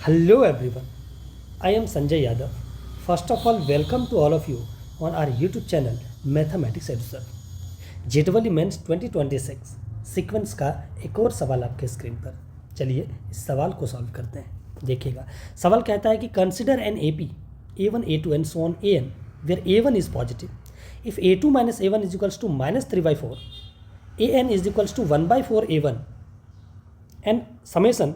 Hello everyone, I am Sanjay Yadav. First of all, welcome to all of you on our YouTube channel Mathematics Eduser. JEE mains 2026 sequence का एक और सवाल आपके screen पर। चलिए इस सवाल को सॉल्व करते हैं। देखिएगा, सवाल कहता है कि consider N AP A1 A2 and so on AN where A1 is positive. If A2 minus A1 is equals to minus 3/4, AN is equals to 1/4 A1 and summation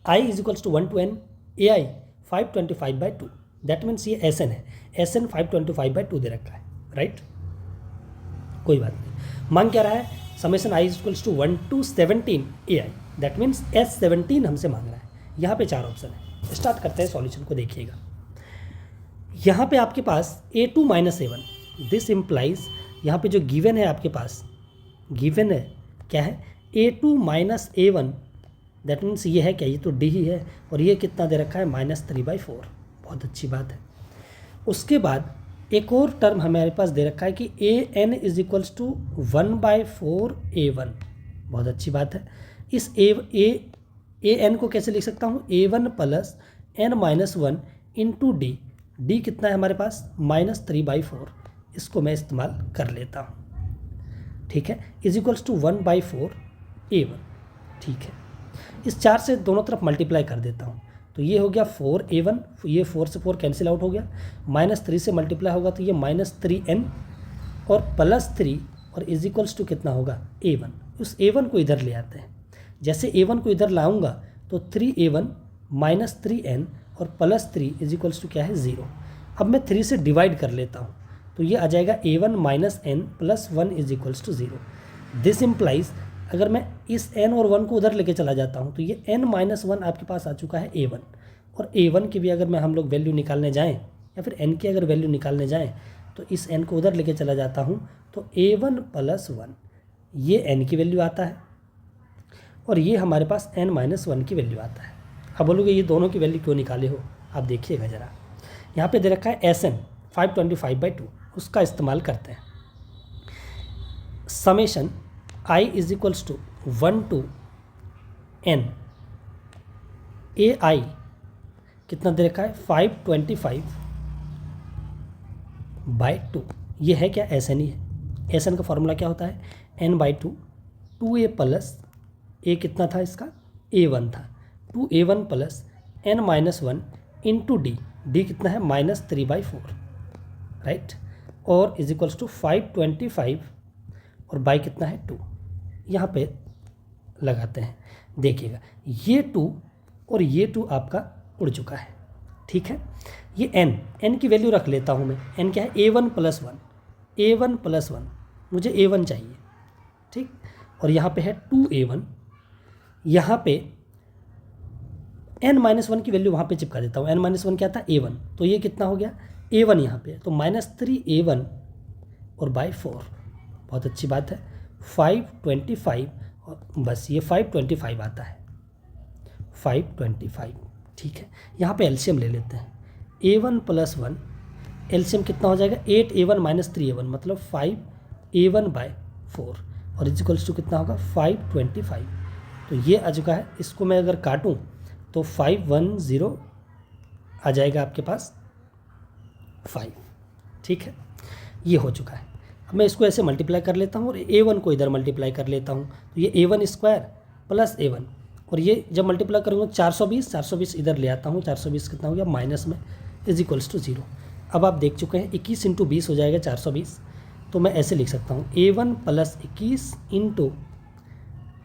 I is equals to 1 to n AI 525/2. That means ये SN है, SN 525/2 दे रखा है, right. कोई बात नहीं, मांग क्या रहा है, summation I is equals to 1 to 17 AI, that means S17 हमसे मांग रहा है। यहाँ पे 4 ऑप्शन है। स्टार्ट करते हैं सॉल्यूशन को। देखिएगा, यहाँ पे आपके पास A2 minus A1, this implies यहाँ पे जो गिवन है आपके पास, गिवन है क्या है, A2 minus A1, that means ये है क्या, ये तो डी ही है, और ये कितना दे रखा है, -3/4। बहुत अच्छी बात है। उसके बाद एक और टर्म हमारे पास दे रखा है कि AN is equals to 1/4 A1। बहुत अच्छी बात है। इस AN को कैसे लिख सकता हूँ, A1 plus n-1 into D. D कितना है हमारे पास, -3/4। इसको मैं इस्तेमाल कर लेता हूँ, ठीक है, इज इक्वल्स टू 1/4 A1। ठीक है, इस 4 से दोनों तरफ मल्टीप्लाई कर देता हूँ, तो ये हो गया 4A1, ये 4 से 4 कैंसिल आउट हो गया, -3 से मल्टीप्लाई होगा तो ये -3n और +3 और इज इक्वल्स टू कितना होगा, A1। उस A1 को इधर ले आते हैं। जैसे A1 को इधर लाऊंगा तो 3A1 -3n और +3 इज इक्वल्स टू क्या है, 0। अब मैं 3 से डिवाइड कर लेता हूँ, तो ये आ जाएगा A1 -n + 1 is equals to 0। This implies अगर मैं इस n और 1 को उधर लेके चला जाता हूँ तो ये n-1 आपके पास आ चुका है A1, और A1 की भी अगर मैं हम लोग वैल्यू निकालने जाएं या फिर n की अगर वैल्यू निकालने जाएं तो इस n को उधर लेके चला जाता हूँ तो A1 + 1 ये n की वैल्यू आता है, और ये हमारे पास n-1 की वैल्यू आता है। अब बोलोगे ये दोनों की वैल्यू क्यों निकाले हो, आप देखिएगा ज़रा, यहाँ पे दे रखा है SN 525/2, उसका इस्तेमाल करते हैं। Summation I is equals to 1 to n AI कितना दे रखा है, 525/2। ये है क्या, SN ही है। SN का फॉर्मूला क्या होता है, n/2 2a प्लस a कितना था इसका, A1 था, 2A1 plus n-1 into D. D कितना है, -3/4, राइट, और इज इक्वल्स टू 525 और बाई कितना है, 2। यहाँ पे लगाते हैं। देखिएगा, ये 2 और ये 2 आपका उड़ चुका है, ठीक है। ये n की वैल्यू रख लेता हूँ मैं। n क्या है, A1 + 1, A1 + 1, मुझे A1 चाहिए, ठीक। और यहाँ पे है 2A1, यहाँ पे n-1 की वैल्यू वहाँ पे चिपका देता हूँ। n-1 क्या था, A1, तो ये कितना हो गया, A1 यहाँ पे, तो -3A1 और बाई 4। बहुत अच्छी बात है, 525 और बस ये 525 आता है, 525, ठीक है। यहाँ पे एलसीएम ले लेते हैं, A1 + 1 एलसीएम कितना हो जाएगा, 8A1 - 3A1 मतलब 5A1/4 और इज इक्वल्स टू कितना होगा, 525। तो ये आ चुका है। इसको मैं अगर काटूँ तो 510 आ जाएगा आपके पास 5, ठीक है। ये हो चुका है। अब मैं इसको ऐसे मल्टीप्लाई कर लेता हूँ और A1 को इधर मल्टीप्लाई कर लेता हूँ, तो ये A1² + A1, और ये जब मल्टीप्लाई करूँगा 420 इधर ले आता हूँ, 420 कितना हो गया, माइनस में, इज इक्वल्स टू 0। अब आप देख चुके हैं 21 × 20 हो जाएगा 420, तो मैं ऐसे लिख सकता हूँ A1 + 21 इंटू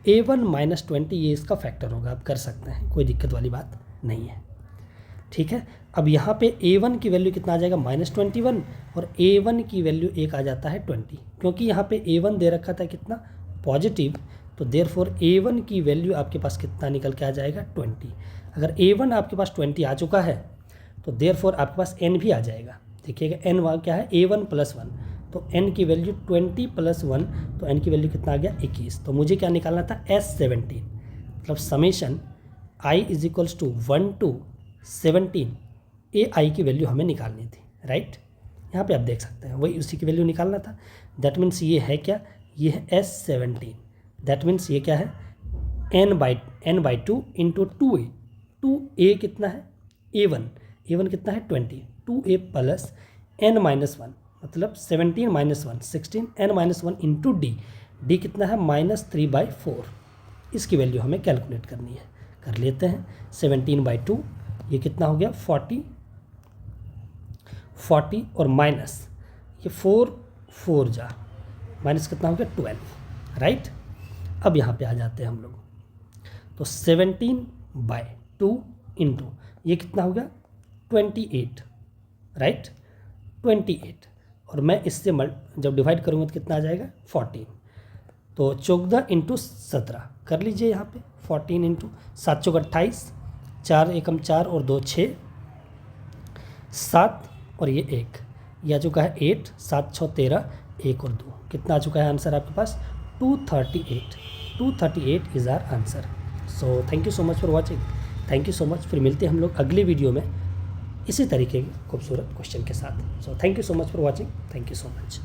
A1 - 20, ये इसका फैक्टर होगा। आप कर सकते हैं, कोई दिक्कत वाली बात नहीं है, ठीक है। अब यहाँ पे A1 की वैल्यू कितना आ जाएगा, -21, और A1 की वैल्यू एक आ जाता है 20, क्योंकि यहाँ पे A1 दे रखा था कितना, पॉजिटिव, तो देयरफॉर A1 की वैल्यू आपके पास कितना निकल के आ जाएगा, 20। अगर A1 आपके पास 20 आ चुका है तो देयरफॉर आपके पास n भी आ जाएगा। देखिएगा, n वहाँ क्या है, A1 + 1, तो n की वैल्यू 20 + 1, तो n की वैल्यू कितना आ गया, 21। तो मुझे क्या निकालना था, S17, मतलब summation I is equals to 1 to 17 AI की वैल्यू हमें निकालनी थी, राइट। यहाँ पे आप देख सकते हैं वही उसी की वैल्यू निकालना था। दैट मीन्स ये है क्या, ये है S17, दैट मीन्स ये क्या है, n/2 इंटू 2a, 2a कितना है, a1 कितना है 20, 2a प्लस n-1 मतलब 17 माइनस 1 16 n-1 इंटू डी कितना है -3/4। इसकी वैल्यू हमें कैलकुलेट करनी है, कर लेते हैं। 17/2 ये कितना हो गया 40 और माइनस ये 4 जा माइनस कितना हो गया 12, राइट। अब यहाँ पे आ जाते हैं हम लोग, तो 17/2 इंटू ये कितना हो गया 28, राइट 28, और मैं इससे जब डिवाइड करूँगा तो कितना आ जाएगा 14, तो 14 इंटू 17 कर लीजिए यहाँ पे 14 इंटू 7 चौक 28, 4 एकम 4 और 2 6, 7 और ये 1, यह आ चुका है 8, 7 6 13, 1 और 2, कितना आ चुका है आंसर आपके पास 238 is our answer. So thank you so much for watching, thank you so much. फिर मिलते हैं हम लोग अगले वीडियो में इसी तरीके के खूबसूरत क्वेश्चन के साथ। सो thank you so much for watching, thank you so much.